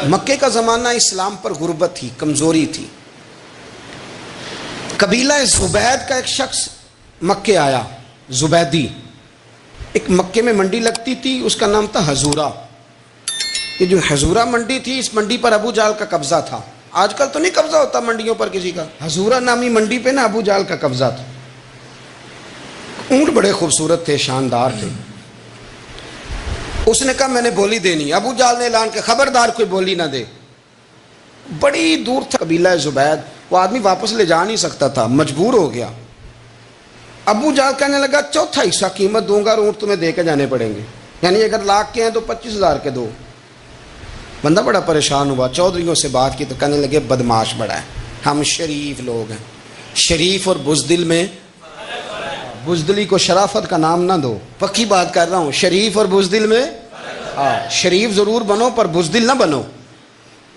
مکے کا زمانہ اسلام پر غربت تھی، کمزوری تھی۔ قبیلہ زبید کا ایک شخص مکے آیا، زبیدی۔ ایک مکے میں منڈی لگتی تھی، اس کا نام تھا حضورہ۔ یہ جو حضورہ منڈی تھی، اس منڈی پر ابو جہل کا قبضہ تھا۔ آج کل تو نہیں قبضہ ہوتا منڈیوں پر کسی کا، حضورہ نامی منڈی پہ نا ابو جہل کا قبضہ تھا۔ اونٹ بڑے خوبصورت تھے، شاندار تھے۔ اس نے کہا میں نے بولی دینی۔ ابو جہل نے اعلان کیا خبردار کوئی بولی نہ دے۔ بڑی دور تھا قبیلہ زبید، وہ آدمی واپس لے جا نہیں سکتا تھا، مجبور ہو گیا۔ ابو جہل کہنے لگا چوتھا حصہ قیمت دوں گا اور اونٹ تمہیں دے کے جانے پڑیں گے، یعنی اگر لاکھ کے ہیں تو 25,000 کے دو۔ بندہ بڑا پریشان ہوا، چودھریوں سے بات کی تو کہنے لگے بدماش بڑا ہے، ہم شریف لوگ ہیں۔ شریف اور بزدل میں، بزدلی کو شرافت کا نام نہ دو، پکی بات کر رہا ہوں، شریف اور بزدل میں شریف ضرور بنو پر بزدل نہ بنو۔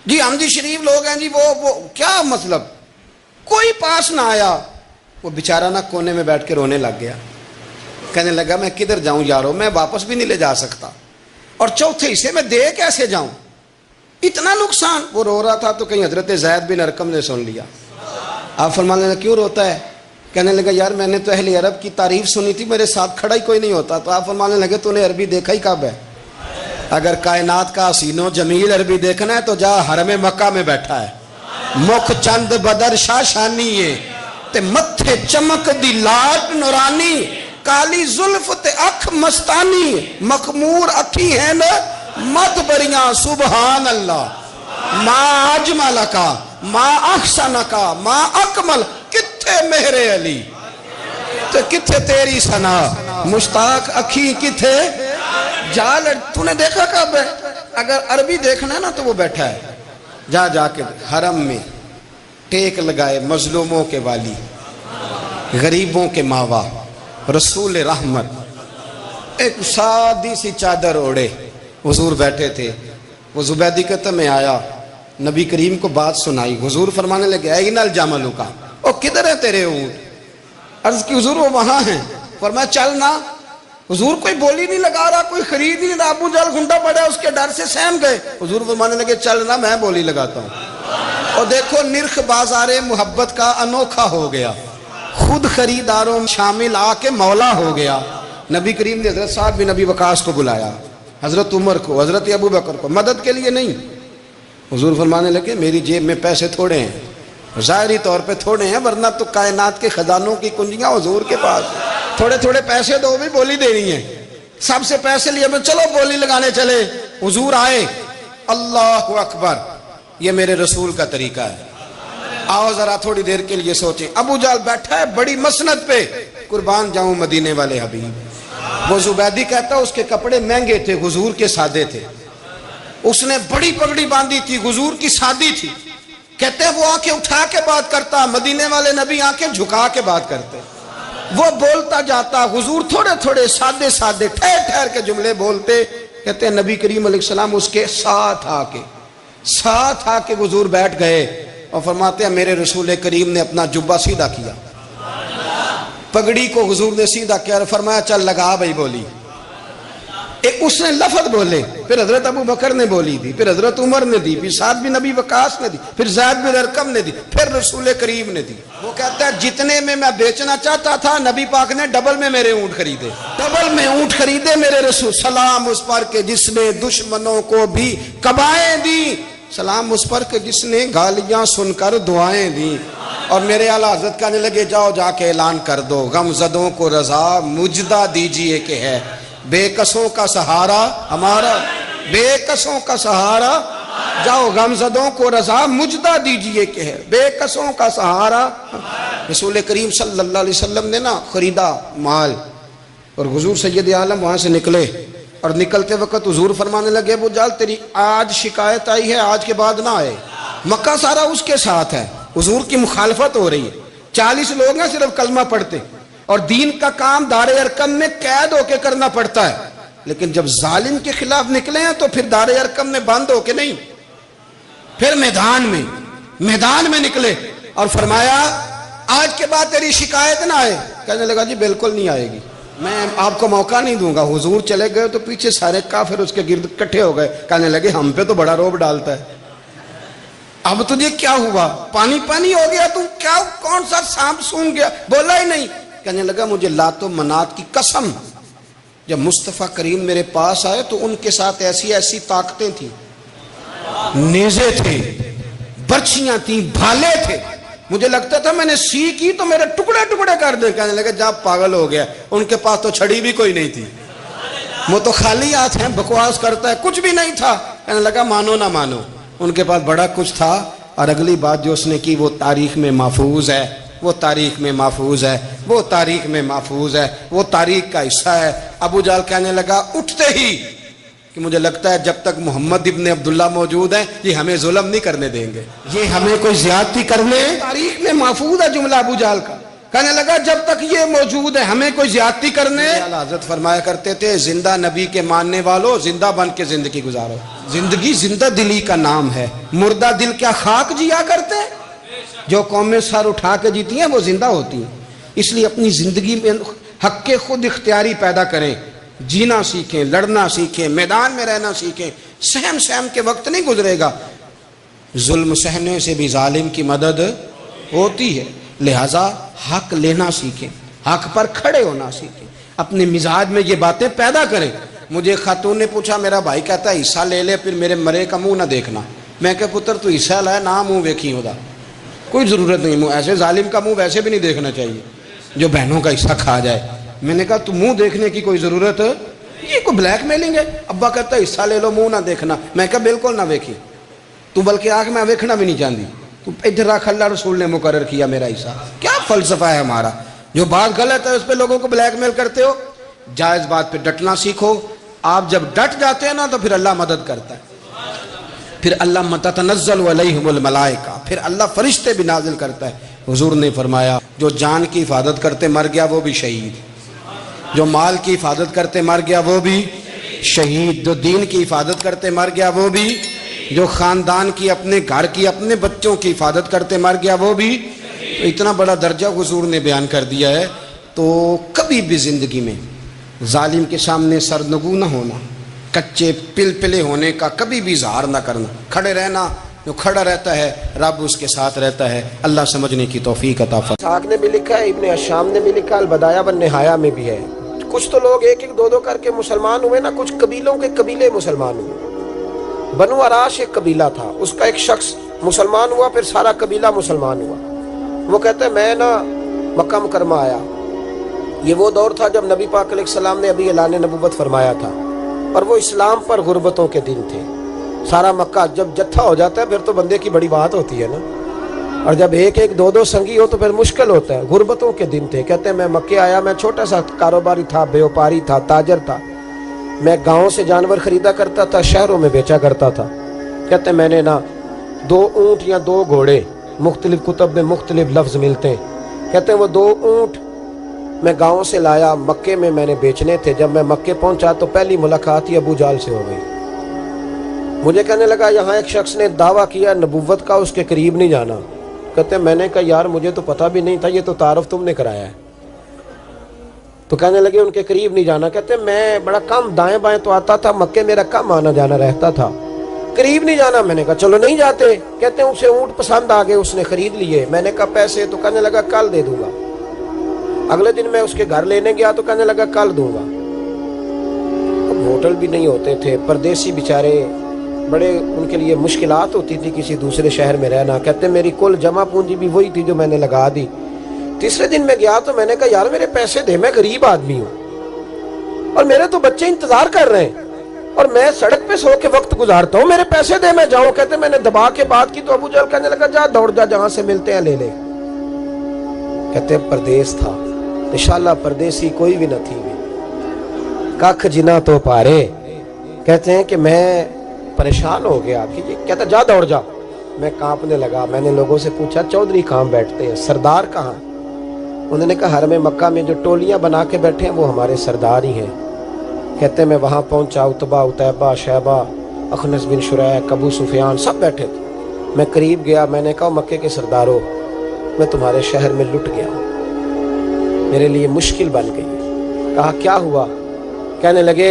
جی ہم جی شریف لوگ ہیں جی، وہ کیا مطلب؟ کوئی پاس نہ آیا، وہ بیچارہ نہ کونے میں بیٹھ کے رونے لگ گیا، کہنے لگا میں کدھر جاؤں یارو، میں واپس بھی نہیں لے جا سکتا، اور چوتھے حصے میں دے کیسے جاؤں، اتنا نقصان۔ وہ رو رہا تھا تو کہیں حضرت زید بن ارقم نے سن لیا۔ آپ فرمانے لگا کیوں روتا ہے؟ کہنے لگا یار میں نے تو اہل عرب کی تعریف سنی تھی، میرے ساتھ کھڑا ہی کوئی نہیں ہوتا۔ تو آپ فرمانے لگے تو نے عربی دیکھا ہی کب ہے؟ اگر کائنات کا حسین و جمیل عربی دیکھنا ہے تو جا حرم مکہ میں بیٹھا ہے، مکھ چند بدر شاشانی ہے تے متھے چمک دی لاٹ نورانی، کالی زلف تے اکھ مستانی، مخمور اکھی ہیں نا مت بریاں سبحان اللہ، ما اجمل کا ما احسن کا ما اکمل، کتھے مہر علی تو کتھے تیری ثنا، مشتاق اکھی کتھے جال۔ تو نے دیکھا کب ہے؟ اگر عربی دیکھنا ہے نا تو وہ بیٹھا ہے، جا کے حرم میں ٹیک لگائے، مظلوموں کے والی، غریبوں کے ماوا، رسول رحمت، ایک سادی سی چادر اوڑے حضور بیٹھے تھے۔ وہ زبیدی کہتا میں آیا، نبی کریم کو بات سنائی، حضور فرمانے لگے این الجمل کا، او کدھر ہے تیرے اونٹ؟ عرض کی حضور وہ وہاں ہیں۔ فرمایا چل نا۔ حضور کوئی بولی نہیں لگا رہا، کوئی خرید نہیں رہا، ابو جہل گھنٹا پڑا اس کے ڈر سے سہم گئے۔ حضور فرمانے لگے چل نا میں بولی لگاتا ہوں۔ اور دیکھو نرخ بازار محبت کا انوکھا ہو گیا، خود خریداروں شامل آ کے مولا ہو گیا۔ نبی کریم نے حضرت سعد بن ابی وقاص کو بلایا، حضرت عمر کو، حضرت ابو بکر کو، مدد کے لیے نہیں۔ حضور فرمانے لگے میری جیب میں پیسے تھوڑے ہیں، ظاہری طور پہ تھوڑے ہیں، ورنہ تو کائنات کے خزانوں کی کنجیاں حضور کے پاس، تھوڑے تھوڑے پیسے دو بھی بولی دینی ہے۔ سب سے پیسے لیے میں چلو بولی لگانے چلے۔ حضور آئے، اللہ اکبر، یہ میرے رسول کا طریقہ ہے، آؤ ذرا تھوڑی دیر کے لیے سوچیں۔ ابو جہل بیٹھا ہے بڑی مسند پہ، قربان جاؤں مدینے والے حبیب۔ وہ زبیدی کہتا اس کے کپڑے مہنگے تھے، حضور کے سادے تھے، اس نے بڑی پگڑی باندھی تھی، حضور کی سادی تھی۔ کہتے ہیں وہ آنکھیں اٹھا کے بات کرتا، مدینے والے نبی آنکھیں جھکا کے بات کرتے۔ وہ بولتا جاتا، حضور تھوڑے تھوڑے سادے سادے ٹھہر ٹھہر کے جملے بولتے۔ کہتے ہیں نبی کریم علیہ السلام اس کے ساتھ آ کے حضور بیٹھ گئے اور فرماتے ہیں میرے رسول کریم نے اپنا جبہ سیدھا کیا، پگڑی کو حضور نے سیدھا کیا اور فرمایا چل لگا بھائی بولی۔ ایک اس نے لفظ بولے، پھر حضرت ابو بکر نے بولی دی، پھر حضرت عمر نے دی، پھر سعد بن ابی وقاص نے دی، پھر زید بن ارقم نے دی، پھر رسول کریم نے دی۔ وہ کہتا ہے جتنے میں بیچنا چاہتا تھا نبی پاک نے ڈبل میں میرے اونٹ خریدے، ڈبل میں اونٹ خریدے میرے رسول۔ سلام اس پر کہ جس نے دشمنوں کو بھی قبائیں دی، سلام اس پر کہ جس نے گالیاں سن کر دعائیں دی۔ اور میرے اعلیٰ حضرت کہنے لگے جاؤ جا کے اعلان کر دو، غم زدوں کو رضا مجدہ دیجئے کہ ہے بے کسوں کا سہارا ہمارا، بے کسوں کا سہارا، جاؤ غم زدوں کو رضا مجدہ دیجئے کہ ہے بے کسوں کا سہارا۔ رسول کریم صلی اللہ علیہ وسلم نے نا خریدا مال، اور حضور سید عالم وہاں سے نکلے، اور نکلتے وقت حضور فرمانے لگے ابو جہل تیری آج شکایت آئی ہے، آج کے بعد نہ آئے، مکہ سارا اس کے ساتھ ہے، حضور کی مخالفت ہو رہی ہے، 40 لوگ ہیں صرف کلمہ پڑھتے، اور دین کا کام دار ارقم میں قید ہو کے کرنا پڑتا ہے، لیکن جب ظالم کے خلاف نکلے ہیں تو پھر دار ارقم میں بند ہو کے نہیں، پھر میدان میں نکلے، اور فرمایا آج کے بعد تیری شکایت نہ آئے۔ کہنے لگا جی بالکل نہیں آئے گی، میں آپ کو موقع نہیں دوں گا۔ حضور چلے گئے تو پیچھے سارے کافر اس کے گرد اکٹھے ہو گئے، کہنے لگے ہم پہ تو بڑا روب ڈالتا ہے، اب تجھے کیا ہوا؟ پانی پانی ہو گیا تو کیا؟ کون سا سانپ سونگ گیا؟ بولا ہی نہیں۔ کہنے لگا مجھے لات و منات کی قسم، جب مصطفیٰ کریم میرے پاس آئے تو ان کے ساتھ ایسی ایسی طاقتیں تھیں، نیزے تھے، برچیاں تھیں، بھالے تھے، مجھے لگتا تھا میں نے سی کی تو میرے ٹکڑے ٹکڑے کر دیں۔ کہنے لگا جب پاگل ہو گیا، ان کے پاس تو چھڑی بھی کوئی نہیں تھی، وہ تو خالی ہاتھ ہیں، بکواس کرتا ہے، کچھ بھی نہیں تھا۔ کہنے لگا مانو نہ مانو، ان کے پاس بڑا کچھ تھا، اور اگلی بات جو اس نے کی وہ تاریخ میں محفوظ ہے، وہ تاریخ میں محفوظ ہے، وہ تاریخ میں محفوظ ہے، وہ تاریخ کا حصہ ہے۔ ابو جہل کہنے لگا اٹھتے ہی کہ مجھے لگتا ہے جب تک محمد ابن عبداللہ موجود ہیں یہ ہمیں ظلم نہیں کرنے دیں گے، یہ ہمیں کوئی زیادتی کرنے، تاریخ میں محفوظ ہے جملہ ابو جہل کا۔ کہنے لگا جب تک یہ موجود ہے ہمیں کوئی زیادتی کرنے۔ حضرت فرمایا کرتے تھے زندہ نبی کے ماننے والوں زندہ بن کے زندگی گزارو، زندگی زندہ دلی کا نام ہے، مردہ دل کیا خاک جیا کرتے؟ جو قومیں سر اٹھا کے جیتی ہیں وہ زندہ ہوتی ہیں، اس لیے اپنی زندگی میں حق کے خود اختیاری پیدا کریں، جینا سیکھیں، لڑنا سیکھیں، میدان میں رہنا سیکھیں۔ سہم سہم کے وقت نہیں گزرے گا، ظلم سہنے سے بھی ظالم کی مدد ہوتی ہے، لہذا حق لینا سیکھیں، حق پر کھڑے ہونا سیکھیں، اپنے مزاج میں یہ باتیں پیدا کریں۔ مجھے خاتون نے پوچھا، میرا بھائی کہتا ہے حصہ لے لے پھر میرے مرے کا منہ نہ دیکھنا۔ میں کہ پتر تو حصہ لائے نہ منہ ویکھی ہوتا، کوئی ضرورت نہیں، ایسے ظالم کا منہ ویسے بھی نہیں دیکھنا چاہیے جو بہنوں کا حصہ کھا جائے۔ میں نے کہا تو منہ دیکھنے کی کوئی ضرورت ہے؟ یہ کوئی بلیک میلنگ ہے؟ ابا کہتا ہے حصہ لے لو منہ نہ دیکھنا۔ میں کہا بالکل نہ ویکھی، تو بلکہ آنکھ میں دیکھنا بھی نہیں چاہتی، تو ادھر رکھ، اللہ رسول نے مقرر کیا میرا حصہ۔ کیا فلسفہ ہے ہمارا؟ جو بات غلط ہے اس پہ لوگوں کو بلیک میل کرتے ہو، جائز بات پہ ڈٹنا سیکھو۔ آپ جب ڈٹ جاتے ہیں نا تو پھر اللہ مدد کرتا ہے، پھر اللہ تتنزل علیہم الملائکہ، پھر اللہ فرشتے بھی نازل کرتا ہے۔ حضور نے فرمایا جو جان کی حفاظت کرتے مر گیا وہ بھی شہید، جو مال کی حفاظت کرتے مر گیا وہ بھی شہید، جو دین کی حفاظت کرتے مر گیا وہ بھی، جو خاندان کی، اپنے گھر کی، اپنے بچوں کی حفاظت کرتے مر گیا وہ بھی۔ اتنا بڑا درجہ حضور نے بیان کر دیا ہے، تو کبھی بھی زندگی میں ظالم کے سامنے سرنگو نہ ہونا، کچے پلپلے ہونے کا کبھی بھی اظہار نہ کرنا، کھڑے رہنا، جو کھڑا رہتا ہے رب اس کے ساتھ رہتا ہے۔ اللہ سمجھنے کی توفیق عطا فرمائے۔ اسحاق نے بھی لکھا ہے، ابن اشام نے بھی لکھا، البدایہ والنہایہ میں بھی ہے۔ کچھ تو لوگ ایک ایک دو دو کر کے مسلمان ہوئے نا، کچھ قبیلوں کے قبیلے مسلمان ہوئے۔ بنو عراش ایک قبیلہ تھا، اس کا ایک شخص مسلمان ہوا، پھر سارا قبیلہ مسلمان ہوا۔ وہ کہتے ہیں میں نا مکہ مکرمہ آیا، یہ وہ دور تھا جب نبی پاک علیہ السلام نے ابھی اعلان نبوت فرمایا تھا، اور وہ اسلام پر غربتوں کے دن تھے۔ سارا مکہ جب جتھا ہو جاتا ہے پھر تو بندے کی بڑی بات ہوتی ہے نا، اور جب ایک ایک دو دو سنگی ہو تو پھر مشکل ہوتا ہے۔ غربتوں کے دن تھے۔ کہتے ہیں میں مکے آیا، میں چھوٹا سا کاروباری تھا، بیوپاری تھا، تاجر تھا، میں گاؤں سے جانور خریدا کرتا تھا، شہروں میں بیچا کرتا تھا۔ کہتے ہیں میں نے نا 2 اونٹ یا 2 گھوڑے، مختلف کتب میں مختلف لفظ ملتے ہیں، کہتے ہیں وہ 2 اونٹ میں گاؤں سے لایا، مکے میں نے بیچنے تھے۔ جب میں مکے پہنچا تو پہلی ملاقات ہی ابو جہل سے ہو گئی۔ مجھے کہنے لگا یہاں ایک شخص نے دعویٰ کیا نبوت کا، اس کے قریب نہیں جانا۔ کہتے ہیں میں نے کہا یار مجھے تو پتہ بھی نہیں تھا، یہ تو تعارف تم نے کرایا ہے۔ تو کہنے لگے ان کے قریب نہیں جانا۔ کہتے ہیں میں بڑا کم دائیں بائیں تو آتا تھا، مکے میرا کم آنا جانا رہتا تھا، قریب نہیں جانا۔ میں نے کہا چلو نہیں جاتے۔ کہتے ہیں اسے اونٹ پسند آ گئے، اس نے خرید لیے۔ میں نے کہا پیسے؟ تو کہنے لگا کل دے دوں گا۔ اگلے دن میں اس کے گھر لینے گیا تو کہنے لگا کل دوں گا۔ اب ہوٹل بھی نہیں ہوتے تھے، پردیسی بیچارے، بڑے ان کے لیے مشکلات ہوتی تھی کسی دوسرے شہر میں رہنا۔ کہتے ہیں میری کل جمع پونجی بھی وہی تھی جو میں نے لگا دی۔ تیسرے دن میں گیا تو میں نے کہا یار میرے پیسے دے، میں غریب آدمی ہوں اور میرے تو بچے انتظار کر رہے ہیں اور میں سڑک پہ سو کے وقت گزارتا ہوں، میرے پیسے دے میں جاؤں۔ کہتے ہیں میں نے دبا کے بات کی تو ابو جہل کہنے لگا جا دوڑ جا، جہاں سے ملتے ہیں لے لے۔ کہتے ہیں پردیس تھا، انشاءاللہ پردیسی کوئی بھی نہ تھی ککھ جنا تو پارے۔ کہتے ہیں کہ میں پریشان ہو گیا کہ یہ کہتا جا دوڑ جا۔ میں کانپنے لگا۔ میں نے لوگوں سے پوچھا چودھری کہاں بیٹھتے ہیں، سردار کہاں؟ انہوں نے کہا حرم مکہ میں جو ٹولیاں بنا کے بیٹھے ہیں وہ ہمارے سردار ہی ہیں۔ کہتے ہیں میں وہاں پہنچا، عتبہ، عتیبہ، شیبہ، اخنس بن شریح، ابو سفیان سب بیٹھے تھے۔ میں قریب گیا، میں نے کہا مکے کے سردارو میں تمہارے شہر میں لٹ گیا، میرے لیے مشکل بن گئی۔ کہا کیا ہوا؟ کہنے لگے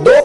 2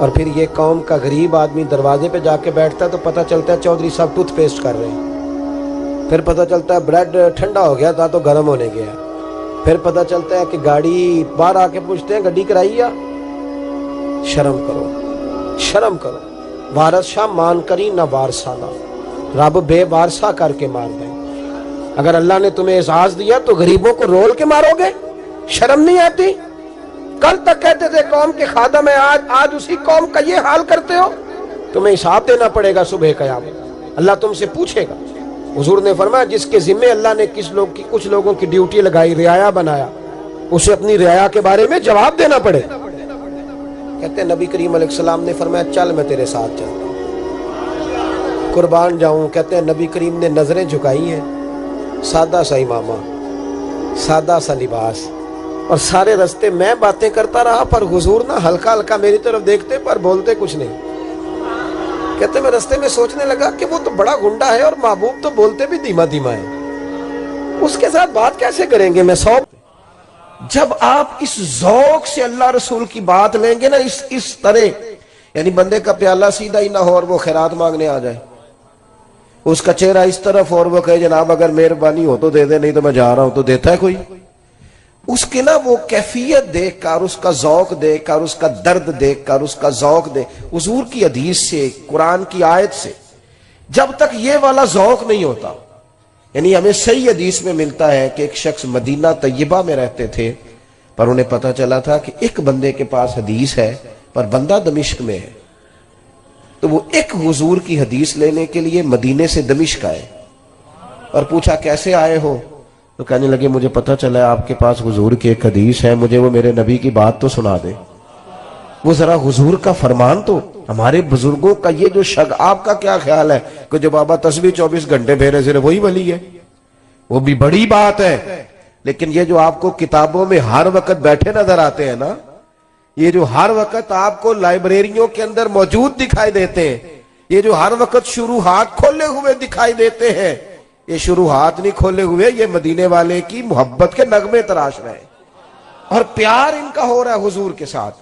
اور پھر یہ قوم کا غریب آدمی دروازے پہ جا کے بیٹھتا ہے تو پتہ چلتا ہے چودھری صاحب ٹوتھ پیسٹ کر رہے ہیں، پھر پتہ چلتا ہے بریڈ ٹھنڈا ہو گیا تھا تو گرم ہونے گیا، پھر پتہ چلتا ہے کہ گاڑی باہر آ کے پوچھتے ہیں گڈی کرائی یا؟ شرم کرو، شرم کرو، وارث شاہ مان کری نہ وارثانہ، رب بے وارثہ کر کے مار دیں۔ اگر اللہ نے تمہیں اعزاز دیا تو غریبوں کو رول کے مارو گے؟ شرم نہیں آتی؟ کل تک کہتے تھے قوم کے خادم ہیں، آج اسی قوم کا یہ حال کرتے ہو۔ تمہیں حساب دینا پڑے گا صبح قیامت، اللہ تم سے پوچھے گا۔ حضور نے فرمایا جس کے ذمے اللہ نے کچھ لوگوں کی ڈیوٹی لگائی، رعایا بنایا، اسے اپنی رعایا کے بارے میں جواب دینا پڑے۔ کہتے ہیں نبی کریم علیہ السلام نے فرمایا چل میں تیرے ساتھ چلتا ہوں، قربان جاؤں۔ کہتے ہیں نبی کریم نے نظریں جھکائی ہیں، سادہ سا امامہ، سادہ سا لباس، اور سارے رستے میں باتیں کرتا رہا، پر حضور نہ ہلکا ہلکا میری طرف دیکھتے پر بولتے کچھ نہیں۔ کہتے میں رستے میں سوچنے لگا کہ وہ تو بڑا گنڈا ہے اور محبوب تو بولتے بھی دھیما دھیما ہے، اس کے ساتھ بات کیسے کریں گے؟ میں جب آپ اس ذوق سے اللہ رسول کی بات لیں گے نا، اس طرح، یعنی بندے کا پیالہ سیدھا ہی نہ ہو اور وہ خیرات مانگنے آ جائے، اس کا چہرہ اس طرف اور وہ کہے جناب اگر مہربانی ہو تو دے دے، نہیں تو میں جا رہا ہوں، تو دیتا ہے کوئی؟ اس کے نا وہ کیفیت دیکھ کر، اس کا ذوق دیکھ کر، اس کا درد دیکھ کر، اس کا ذوق حضور کی حدیث سے، قرآن کی آیت سے جب تک یہ والا ذوق نہیں ہوتا، یعنی ہمیں صحیح حدیث میں ملتا ہے کہ ایک شخص مدینہ طیبہ میں رہتے تھے، پر انہیں پتہ چلا تھا کہ ایک بندے کے پاس حدیث ہے پر بندہ دمشق میں ہے، تو وہ ایک حضور کی حدیث لینے کے لیے مدینے سے دمشق آئے اور پوچھا کیسے آئے ہو؟ تو کہنے لگے مجھے پتہ چلا ہے آپ کے پاس حضور کی ایک حدیث ہے، مجھے وہ میرے نبی کی بات تو سنا دے۔ وہ ذرا حضور کا فرمان تو، ہمارے بزرگوں کا یہ جو آپ کا کیا خیال ہے کہ جو بابا تسبیح 24 گھنٹے پھیرے صرف وہی ولی ہے؟ وہ بھی بڑی بات ہے، لیکن یہ جو آپ کو کتابوں میں ہر وقت بیٹھے نظر آتے ہیں نا، یہ جو ہر وقت آپ کو لائبریریوں کے اندر موجود دکھائی دیتے ہیں، یہ جو ہر وقت شروحات کھولے ہوئے دکھائی دیتے ہیں، یہ شروحات نہیں کھولے ہوئے، یہ مدینے والے کی محبت کے نغمے تراش رہے ہیں اور پیار ان کا ہو رہا ہے حضور کے ساتھ۔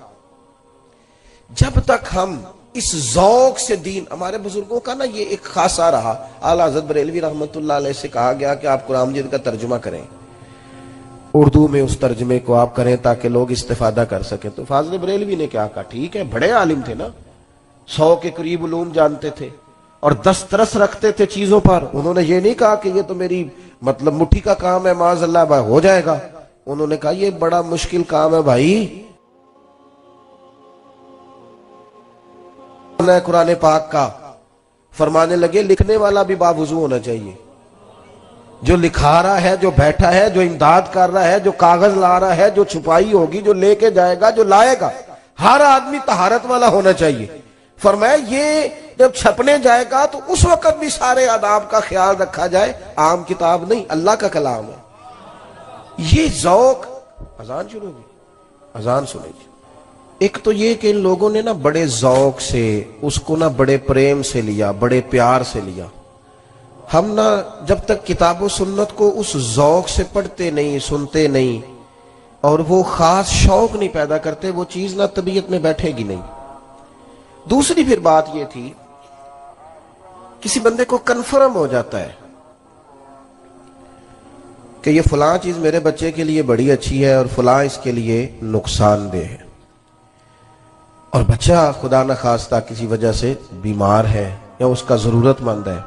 جب تک ہم اس ذوق سے دین، ہمارے بزرگوں کا نا یہ ایک خاصہ رہا، اعلیٰ حضرت بریلوی رحمت اللہ علیہ سے کہا گیا کہ آپ قرآن مجید کا ترجمہ کریں، اردو میں اس ترجمے کو آپ کریں تاکہ لوگ استفادہ کر سکیں۔ تو فاضل بریلوی نے کیا کہا، ٹھیک ہے، بڑے عالم تھے نا، 100 کے قریب علوم جانتے تھے اور دسترس رکھتے تھے چیزوں پر، انہوں نے یہ نہیں کہا کہ یہ تو میری مطلب مٹھی کا کام ہے، معاذ اللہ بھائی ہو جائے گا، انہوں نے کہا یہ بڑا مشکل کام ہے بھائی، قرآن پاک کا۔ فرمانے لگے لکھنے والا بھی باوضو ہونا چاہیے، جو لکھا رہا ہے، جو بیٹھا ہے، جو امداد کر رہا ہے، جو کاغذ لا رہا ہے، جو چھپائی ہوگی، جو لے کے جائے گا، جو لائے گا، ہر آدمی طہارت والا ہونا چاہیے۔ فرمایا یہ جب چھپنے جائے گا تو اس وقت بھی سارے آداب کا خیال رکھا جائے، عام کتاب نہیں، اللہ کا کلام ہے۔ یہ ذوق، اذان شروع ہوگی، اذان سنے جی۔ ایک تو یہ کہ ان لوگوں نے نا بڑے ذوق سے اس کو نا بڑے پریم سے لیا، بڑے پیار سے لیا۔ ہم نا جب تک کتاب و سنت کو اس ذوق سے پڑھتے نہیں، سنتے نہیں اور وہ خاص شوق نہیں پیدا کرتے، وہ چیز نا طبیعت میں بیٹھے گی نہیں۔ دوسری پھر بات یہ تھی، کسی بندے کو کنفرم ہو جاتا ہے کہ یہ فلاں چیز میرے بچے کے لیے بڑی اچھی ہے اور فلاں اس کے لیے نقصان دہ ہے، اور بچہ خدا نخواستہ کسی وجہ سے بیمار ہے یا اس کا ضرورت مند ہے،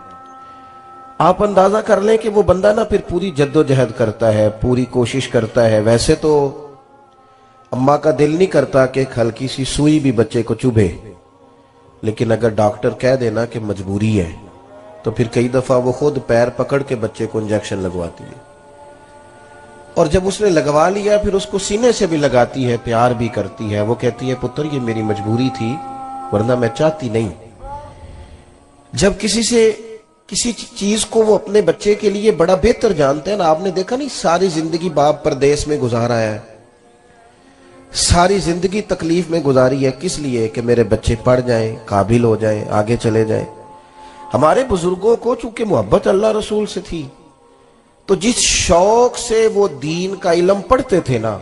آپ اندازہ کر لیں کہ وہ بندہ نا پھر پوری جد و جہد کرتا ہے، پوری کوشش کرتا ہے۔ ویسے تو اماں کا دل نہیں کرتا کہ ایک ہلکی سی سوئی بھی بچے کو چبھے، لیکن اگر ڈاکٹر کہہ دینا کہ مجبوری ہے تو پھر کئی دفعہ وہ خود پیر پکڑ کے بچے کو انجیکشن لگواتی ہے، اور جب اس نے لگوا لیا پھر اس کو سینے سے بھی لگاتی ہے، پیار بھی کرتی ہے، وہ کہتی ہے پتر یہ میری مجبوری تھی ورنہ میں چاہتی نہیں۔ جب کسی چیز کو وہ اپنے بچے کے لیے بڑا بہتر جانتے ہیں نا، آپ نے دیکھا نہیں ساری زندگی باپ پردیس میں گزارا ہے، ساری زندگی تکلیف میں گزاری ہے، کس لیے؟ کہ میرے بچے پڑھ جائیں، قابل ہو جائیں، آگے چلے جائیں۔ ہمارے بزرگوں کو چونکہ محبت اللہ رسول سے تھی تو جس شوق سے وہ دین کا علم پڑھتے تھے نا،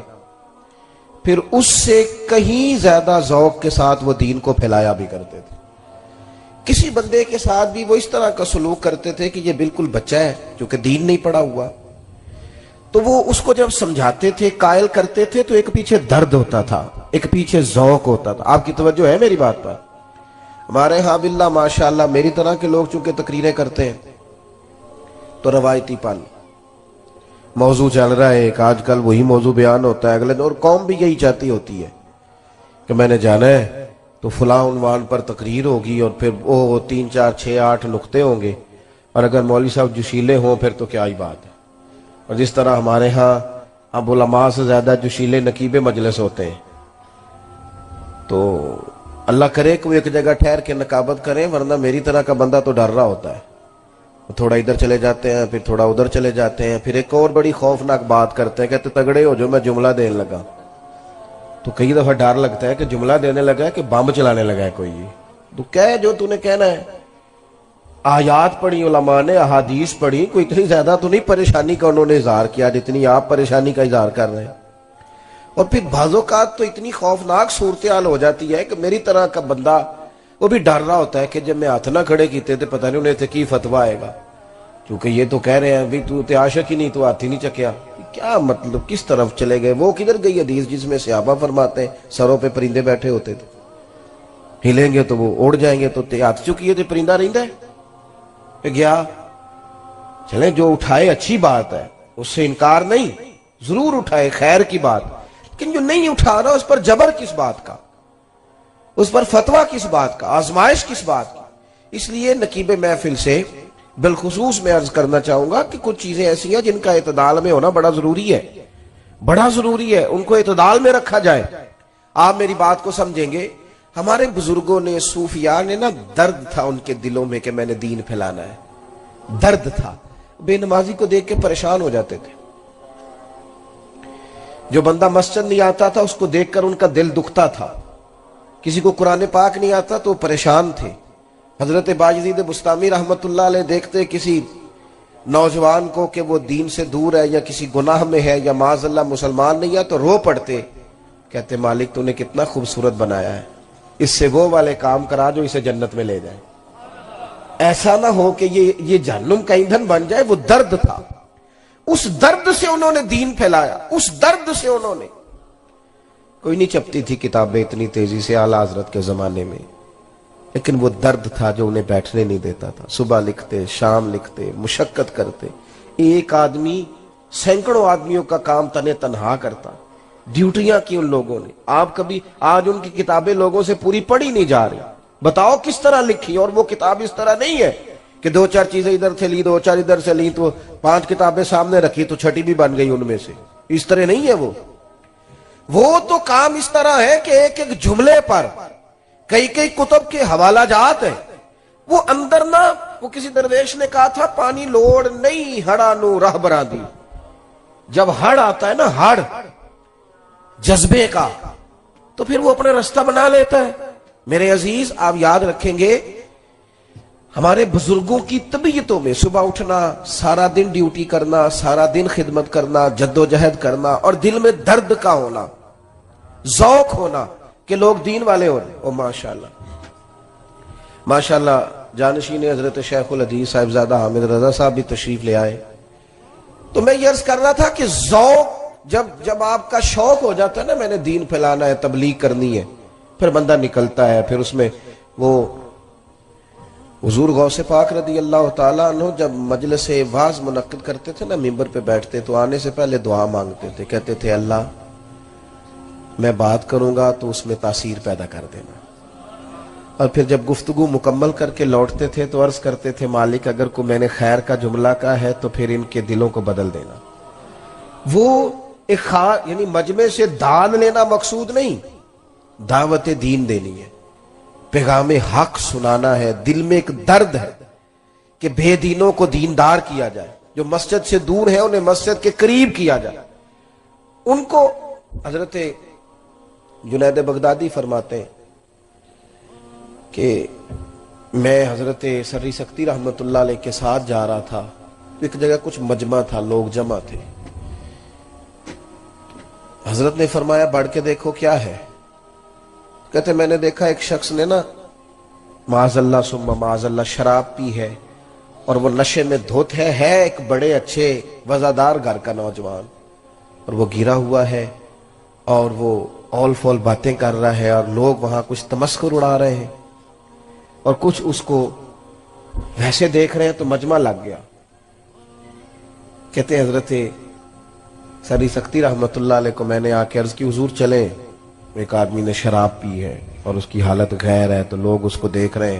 پھر اس سے کہیں زیادہ ذوق کے ساتھ وہ دین کو پھیلایا بھی کرتے تھے. کسی بندے کے ساتھ بھی وہ اس طرح کا سلوک کرتے تھے کہ یہ بالکل بچہ ہے کیونکہ دین نہیں پڑا ہوا, تو وہ اس کو جب سمجھاتے تھے, قائل کرتے تھے, تو ایک پیچھے درد ہوتا تھا, ایک پیچھے ذوق ہوتا تھا. آپ کی توجہ ہے میری بات پر؟ ہمارے ہاں باللہ ماشاءاللہ میری طرح کے لوگ چونکہ تقریریں کرتے ہیں تو روایتی پن موضوع چل رہا ہے ایک, آج کل وہی موضوع بیان ہوتا ہے اگلے دن, اور قوم بھی یہی چاہتی ہوتی ہے کہ میں نے جانا ہے تو فلاں عنوان پر تقریر ہوگی اور پھر وہ 3 4 6 8 نقطے ہوں گے, اور اگر مولوی صاحب جوشیلے ہوں پھر تو کیا ہی بات ہے. اور جس طرح ہمارے ہاں اب علماء سے زیادہ جوشیلے نقیب مجلس ہوتے ہیں, تو اللہ کرے کہ وہ ایک جگہ ٹھہر کے نقابت کریں, ورنہ میری طرح کا بندہ تو ڈر رہا ہوتا ہے, تھوڑا ادھر چلے جاتے ہیں پھر تھوڑا ادھر چلے جاتے ہیں, پھر ایک اور بڑی خوفناک بات کرتے ہیں, کہتے تگڑے ہو جو میں جملہ دینے لگا. تو کئی دفعہ ڈر لگتا ہے کہ جملہ دینے لگا ہے کہ بم چلانے لگا ہے کوئی. تو کہہ جو تو نے کہنا ہے. آیات پڑھی علماء نے, احادیث پڑھی, کوئی اتنی زیادہ تو نہیں پریشانی کا انہوں نے اظہار کیا جتنی آپ پریشانی کا اظہار کر رہے ہیں. اور پھر بعض اوقات تو اتنی خوفناک صورتحال ہو جاتی ہے کہ میری طرح کا بندہ وہ بھی ڈر رہا ہوتا ہے کہ جب میں ہاتھ نہ کھڑے کیتے تھے پتہ نہیں انہیں تھے کی فتویٰ آئے گا, کیونکہ یہ تو کہہ رہے ہیں بھی تو تے عاشق ہی نہیں, تو ہاتھ ہی نہیں چکیا. کیا مطلب, کس طرف چلے گئے؟ وہ کدھر گئی حدیث جس میں صحابہ فرماتے ہیں سروں پہ پرندے بیٹھے ہوتے تھے, ہلیں گے تو وہ اڑ جائیں گے, تو ہاتھ چکیے تو پرندہ رہندا ہے گیا. چلیں جو اٹھائے اچھی بات ہے, اس سے انکار نہیں, ضرور اٹھائے خیر کی بات, لیکن جو نہیں اٹھا رہا اس پر جبر کس بات کا, اس پر فتویٰ کس بات کا, آزمائش کس بات کی. اس لیے نقیب محفل سے بالخصوص میں عرض کرنا چاہوں گا کہ کچھ چیزیں ایسی ہیں جن کا اعتدال میں ہونا بڑا ضروری ہے, بڑا ضروری ہے, ان کو اعتدال میں رکھا جائے. آپ میری بات کو سمجھیں گے, ہمارے بزرگوں نے, صوفیاء نے نا, درد تھا ان کے دلوں میں کہ میں نے دین پھیلانا ہے, درد تھا. بے نمازی کو دیکھ کے پریشان ہو جاتے تھے, جو بندہ مسجد نہیں آتا تھا اس کو دیکھ کر ان کا دل دکھتا تھا, کسی کو قرآن پاک نہیں آتا تو پریشان تھے. حضرت باجزید بستامی رحمت اللہ علیہ دیکھتے کسی نوجوان کو کہ وہ دین سے دور ہے یا کسی گناہ میں ہے یا معاذ اللہ مسلمان نہیں ہے, تو رو پڑتے, کہتے مالک تو نے کتنا خوبصورت بنایا ہے, اس سے وہ والے کام کرا جو اسے جنت میں لے جائے. ایسا نہ ہو کہ یہ جہنم کا ایندھن بن جائے. وہ درد تھا, اس درد سے انہوں نے دین پھیلایا, اس درد سے انہوں نے. کوئی نہیں چھپتی تھی کتابیں اتنی تیزی سے اعلیٰ حضرت کے زمانے میں, لیکن وہ درد تھا جو انہیں بیٹھنے نہیں دیتا تھا. صبح لکھتے, شام لکھتے, مشقت کرتے. ایک آدمی سینکڑوں آدمیوں کا کام تنے تنہا کرتا, ڈیوٹیاں کی ان لوگوں نے. آپ کبھی آج ان کی کتابیں لوگوں سے پوری پڑھی نہیں جا رہی, بتاؤ کس طرح لکھی. اور وہ کتاب اس طرح نہیں ہے کہ 2 4 چیزیں ادھر سے لی, 2 4 ادھر سے لی, تو 5 کتابیں سامنے رکھی تو چھٹی بھی بن گئی ان میں سے. اس طرح نہیں ہے. وہ تو کام اس طرح ہے کہ ایک ایک جملے پر کئی کئی کتب کے حوالہ جات ہیں. وہ اندر نہ, وہ کسی درویش نے کہا تھا پانی لوڑ نہیں ہڑا نو راہ برا دی. جب ہڑ آتا ہے نا, ہڑ جذبے کا, تو پھر وہ اپنا رستہ بنا لیتا ہے. میرے عزیز آپ یاد رکھیں گے ہمارے بزرگوں کی طبیعتوں میں صبح اٹھنا, سارا دن ڈیوٹی کرنا, سارا دن خدمت کرنا, جد و جہد کرنا, اور دل میں درد کا ہونا, ذوق ہونا کہ لوگ دین والے ہو رہے. او ماشاءاللہ ماشاءاللہ. جانشین حضرت شیخ الحدیث صاحبزادہ حامد رضا صاحب بھی تشریف لے آئے. تو میں یہ عرض کر رہا تھا کہ ذوق, جب آپ کا شوق ہو جاتا ہے نا, میں نے دین پھیلانا ہے, تبلیغ کرنی ہے, پھر بندہ نکلتا ہے. پھر اس میں وہ حضور غوث پاک رضی اللہ تعالیٰ عنہ جب مجلس واعظ منعقد کرتے تھے نا, ممبر پہ بیٹھتے تو آنے سے پہلے دعا مانگتے تھے. کہتے تھے اللہ میں بات کروں گا تو اس میں تاثیر پیدا کر دینا. اور پھر جب گفتگو مکمل کر کے لوٹتے تھے تو عرض کرتے تھے مالک اگر کو میں نے خیر کا جملہ کہا ہے تو پھر ان کے دلوں کو بدل دینا. وہ ایک یعنی مجمع سے دان لینا مقصود نہیں, دعوت دین دینی ہے, پیغام حق سنانا ہے. دل میں ایک درد ہے کہ بے دینوں کو دیندار کیا جائے, جو مسجد سے دور ہیں انہیں مسجد کے قریب کیا جائے. ان کو حضرت جنید بغدادی فرماتے ہیں کہ میں حضرت سری سکتی رحمت اللہ علیہ کے ساتھ جا رہا تھا, ایک جگہ کچھ مجمع تھا, لوگ جمع تھے. حضرت نے فرمایا بڑھ کے دیکھو کیا ہے؟ کہتے میں نے دیکھا ایک شخص نے نا معاذ اللہ ثم معاذ اللہ شراب پی ہے اور وہ نشے میں دھت ہے ایک بڑے اچھے وزادار گھر کا نوجوان، اور وہ گرا ہوا ہے اور وہ اول فول باتیں کر رہا ہے اور لوگ وہاں کچھ تمسخر اڑا رہے ہیں اور کچھ اس کو ویسے دیکھ رہے ہیں تو مجمع لگ گیا۔ کہتے ہیں حضرت سری سختی رحمت اللہ علیہ کو میں نے آ کے عرض کی حضور چلیں، ایک آدمی نے شراب پی ہے اور اس کی حالت غیر ہے تو لوگ اس کو دیکھ رہے ہیں،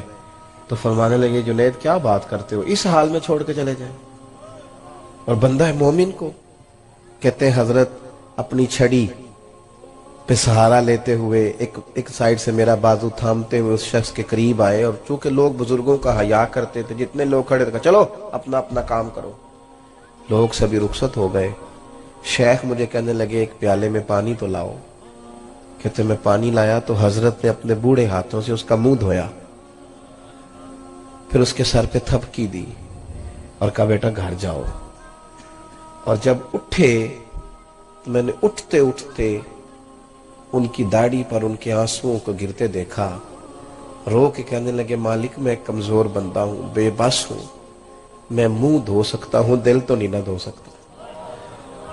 تو فرمانے لگے جنید کیا بات کرتے ہو، اس حال میں چھوڑ کے چلے جائیں اور بندہ ہے مومن کو۔ کہتے ہیں حضرت اپنی چھڑی پہ سہارا لیتے ہوئے ایک سائیڈ سے میرا بازو تھامتے ہوئے اس شخص کے قریب آئے، اور چونکہ لوگ بزرگوں کا حیا کرتے تھے، جتنے لوگ کھڑے تھے چلو اپنا اپنا کام کرو، لوگ سبھی رخصت ہو گئے۔ شیخ مجھے کہنے لگے ایک پیالے میں پانی تو لاؤ۔ کہتے میں پانی لایا تو حضرت نے اپنے بوڑھے ہاتھوں سے اس کا منہ دھویا، پھر اس کے سر پہ تھپکی دی اور کہا بیٹا گھر جاؤ۔ اور جب اٹھے تو میں نے اٹھتے اٹھتے ان کی داڑھی پر ان کے آنسوؤں کو گرتے دیکھا، رو کے کہنے لگے مالک میں کمزور بندہ ہوں، بے بس ہوں، میں منہ دھو سکتا ہوں دل تو نہیں نہ دھو سکتا،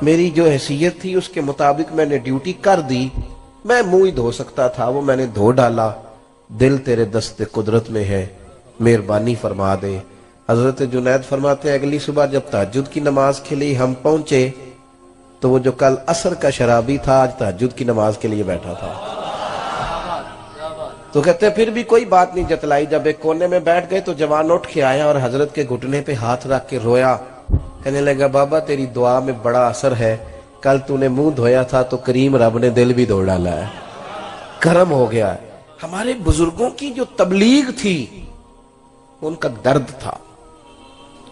میری جو حیثیت تھی اس کے مطابق میں نے ڈیوٹی کر دی، میں منہ ہی دھو سکتا تھا وہ میں نے دھو ڈالا، دل تیرے دست قدرت میں ہے، مہربانی فرما دے۔ حضرت جنید فرماتے ہیں اگلی صبح جب تہجد کی نماز کے لیے ہم پہنچے تو وہ جو کل عصر کا شرابی تھا آج تہجد کی نماز کے لیے بیٹھا تھا۔ تو کہتے ہیں پھر بھی کوئی بات نہیں جتلائی، جب ایک کونے میں بیٹھ گئے تو جوان اٹھ کے آیا اور حضرت کے گھٹنے پہ ہاتھ رکھ کے رویا، کہنے لگا بابا تیری دعا میں بڑا اثر ہے، کل تو نے منہ دھویا تھا تو کریم رب نے دل بھی دھو ڈالا ہے، کرم ہو گیا ہے۔ ہمارے بزرگوں کی جو تبلیغ تھی ان کا درد تھا،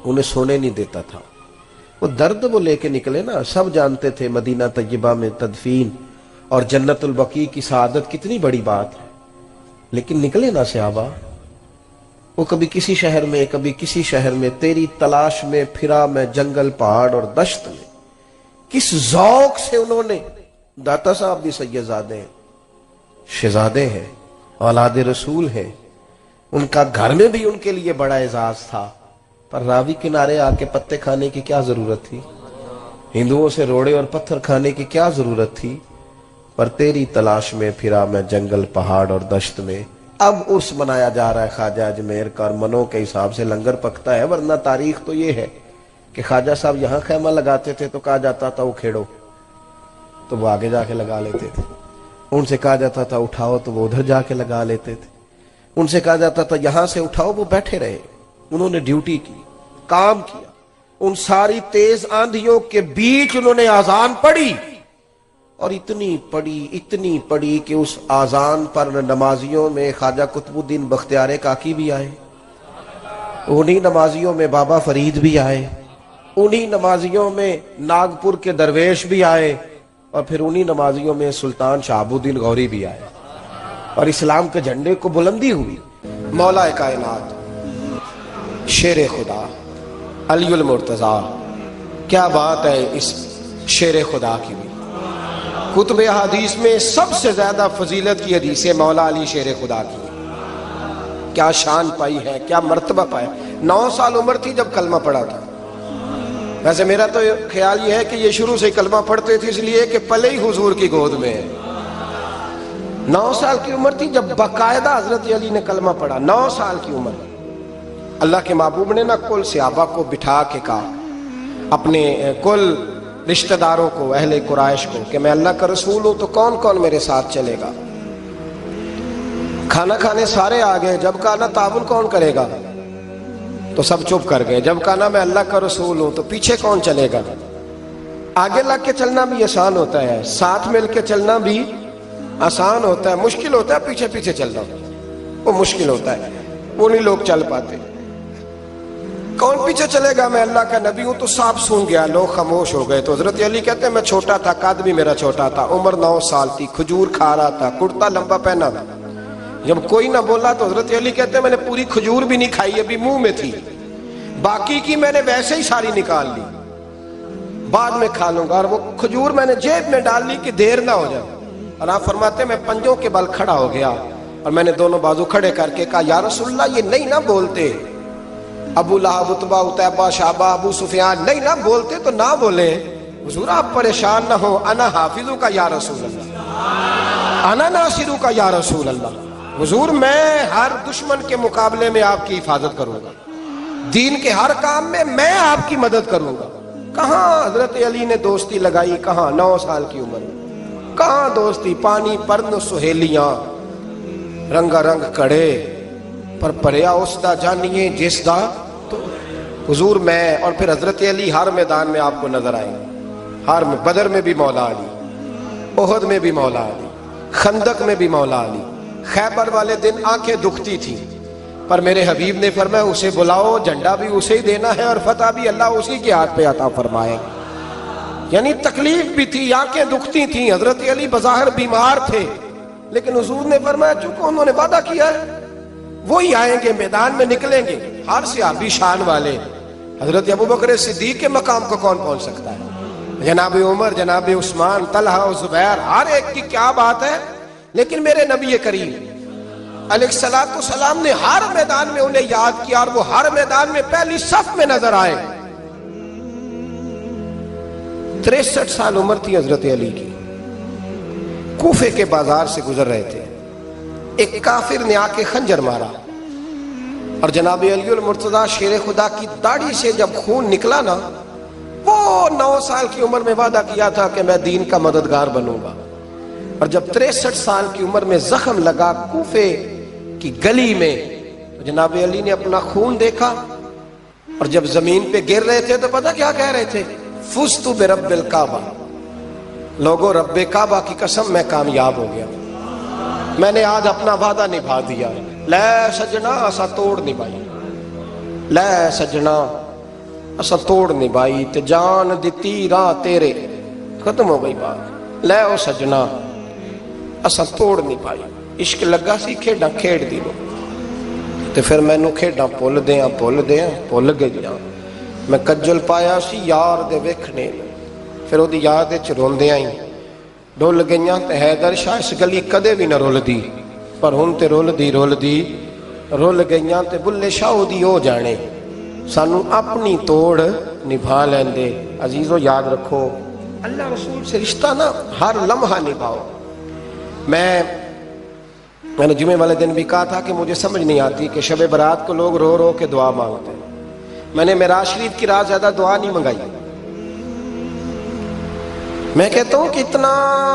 انہیں سونے نہیں دیتا تھا، وہ درد وہ لے کے نکلے نا۔ سب جانتے تھے مدینہ طیبہ میں تدفین اور جنت البقیع کی سعادت کتنی بڑی بات ہے، لیکن نکلے نا صحابہ، وہ کبھی کسی شہر میں کبھی کسی شہر میں، تیری تلاش میں پھرا میں جنگل پہاڑ اور دشت میں، کس ذوق سے انہوں نے، داتا صاحب بھی سیدزادے ہیں، شہزادے ہیں، اولاد رسول ہیں، ان کا گھر میں بھی ان کے لیے بڑا اعزاز تھا، پر راوی کنارے آ کے پتے کھانے کی کیا ضرورت تھی، ہندوؤں سے روڑے اور پتھر کھانے کی کیا ضرورت تھی، پر تیری تلاش میں پھرا میں جنگل پہاڑ اور دشت میں۔ اب عرس منایا جا رہا ہے خواجہ اجمیر کا، اور منوں کے حساب سے لنگر پکتا ہے، ورنہ تاریخ تو یہ ہے کہ خواجہ صاحب یہاں خیمہ لگاتے تھے تو کہا جاتا تھا اکھیڑو تو وہ آگے جا کے لگا لیتے تھے، ان سے کہا جاتا تھا اٹھاؤ تو وہ ادھر جا کے لگا لیتے تھے، ان سے کہا جاتا تھا یہاں سے اٹھاؤ وہ بیٹھے رہے، انہوں نے ڈیوٹی کی، کام کیا، ان ساری تیز آندھیوں کے بیچ انہوں نے اذان پڑھی، اور اتنی پڑھی کہ اس اذان پر نمازیوں میں خواجہ قطب الدین بختیار کاکی بھی آئے، انہی نمازیوں میں بابا فرید بھی آئے، انہی نمازیوں میں ناگپور کے درویش بھی آئے، اور پھر انہی نمازیوں میں سلطان شہاب الدین غوری بھی آئے، اور اسلام کے جھنڈے کو بلندی ہوئی۔ مولا کائنات شیر خدا علی المرتضیٰ، کیا بات ہے اس شیر خدا کی بھی۔ کتب حدیث میں سب سے زیادہ فضیلت کی حدیث مولا علی شیر خدا کی، کیا شان پائی ہے، کیا مرتبہ پایا۔ 9 سال عمر تھی جب کلمہ پڑھا تھا، ویسے میرا تو خیال یہ ہے کہ یہ شروع سے کلمہ پڑھتے تھے اس لیے کہ پلے ہی حضور کی گود میں ہے۔ 9 سال کی عمر تھی جب باقاعدہ حضرت علی نے کلمہ پڑھا، 9 سال کی عمر۔ اللہ کے محبوب نے نہ کل صحابہ کو بٹھا کے کہا، اپنے کل رشتہ داروں کو، اہل قریش کو، کہ میں اللہ کا رسول ہوں تو کون کون میرے ساتھ چلے گا۔ کھانا کھانے سارے آ گئے، جب کہا نا تعاون کون کرے گا تو سب چپ کر گئے، جب کہا نا میں اللہ کا رسول ہوں تو پیچھے کون چلے گا۔ آگے لگ کے چلنا بھی آسان ہوتا ہے، ساتھ مل کے چلنا بھی آسان ہوتا ہے، مشکل ہوتا ہے پیچھے پیچھے چلنا، وہ مشکل ہوتا ہے، وہ نہیں لوگ چل پاتے۔ کون پیچھے چلے گا، میں اللہ کا نبی ہوں، تو سانپ سون گیا، لوگ خاموش ہو گئے۔ تو حضرت علی کہتے ہیں میں چھوٹا تھا، قد بھی میرا چھوٹا تھا، عمر 9 سال تھی، کھجور کھا رہا تھا، کرتا لمبا پہنا تھا، جب کوئی نہ بولا تو حضرت علی کہتے ہیں میں نے پوری کھجور بھی نہیں کھائی، ابھی منہ میں تھی، باقی کی میں نے ویسے ہی ساری نکال لی، بعد میں کھا لوں گا. اور وہ کھجور میں نے جیب میں ڈال لی کہ دیر نہ ہو جائے. اور آپ فرماتے میں پنجوں کے بل کھڑا ہو گیا اور میں نے دونوں بازو کھڑے کر کے کہا یا رسول اللہ یہ نہیں نہ بولتے, ابو لہب اتبا اتیبہ شعبہ ابو سفیان نہیں نہ بولتے تو نہ بولیں. حضور آپ پریشان نہ ہو, انا حافظوں کا یا رسول اللہ, انا ناصروں کا یا رسول اللہ. حضور میں ہر دشمن کے مقابلے میں آپ کی حفاظت کروں گا, دین کے ہر کام میں آپ کی مدد کروں گا. کہاں حضرت علی نے دوستی لگائی, کہاں 9 سال کی عمر میں, کہاں دوستی, پانی پرن سہیلیاں رنگا رنگ کڑے پر پریا اس دا جانیے جس دا. تو حضور میں اور پھر حضرت علی ہر میدان میں آپ کو نظر آئے, ہر میں, بدر میں بھی مولا علی, احد میں بھی مولا علی, خندق میں بھی مولا علی. خیبر والے دن آنکھیں دکھتی تھی پر میرے حبیب نے فرمایا اسے بلاؤ, جھنڈا بھی اسے ہی دینا ہے اور فتح بھی اللہ اسی کے ہاتھ پہ عطا فرمائے. یعنی تکلیف بھی تھی, آنکھیں دکھتی تھیں, حضرت علی بظاہر بیمار تھے, لیکن حضور نے فرمایا چونکہ انہوں نے وعدہ کیا ہے وہی آئیں گے, میدان میں نکلیں گے. ہر صحابی شان والے, حضرت ابوبکر صدیق کے مقام کو کون پہنچ سکتا ہے, جناب عمر, جناب عثمان, طلحہ و زبیر, ہر ایک کی کیا بات ہے. لیکن میرے نبی کریم علیہ السلام نے ہر میدان میں انہیں یاد کیا اور وہ ہر میدان میں پہلی صف میں نظر آئے. 63 سال عمر تھی حضرت علی کی. کوفے کے بازار سے گزر رہے تھے, ایک کافر نے آ کے خنجر مارا اور جناب علی المرتضیٰ شیر خدا کی داڑھی سے جب خون نکلا نا, وہ 9 سال کی عمر میں وعدہ کیا تھا کہ میں دین کا مددگار بنوں گا, اور جب 63 سال کی عمر میں زخم لگا کوفے کی گلی میں تو جناب علی نے اپنا خون دیکھا, اور جب زمین پہ گر رہے تھے تو پتہ کیا کہہ رہے تھے, فزت برب الکعبہ, لوگوں رب کعبہ کی قسم میں کامیاب ہو گیا, میں نے آج اپنا وعدہ نبھا دیا. لے سجنا اسا توڑ نبھائی, لے سجنا اسا توڑ نبھائی, تے جان دتی راہ تیرے, ختم ہو گئی بات. لے او سجنا اسا توڑ نبھائی, عشق لگا سی کھیڈاں کھیڑ دی لو, تے پھر مینوں کھیڈاں بھول بھول گئیاں. میں کجل پایا سی یار دے ویکھنے, پھر وہ دی یاد وچ روندیاں ہی ڈول گئیاں. تے حیدر شاہ اس گلی کدے بھی نہ رول دی, پر ہن تے رول دی رول گئیاں. تے بلے شاہ دی ہو جانے, سانو اپنی توڑ نبھا لیندے. عزیزو یاد رکھو, اللہ رسول سے رشتہ نا ہر لمحہ نبھاؤ. میں نے جمعے والے دن بھی کہا تھا کہ مجھے سمجھ نہیں آتی کہ شب برات کو لوگ رو رو کے دعا مانگتے ہیں. میں نے معراج شریف کی رات زیادہ دعا نہیں منگائی. میں کہتا ہوں کہ اتنا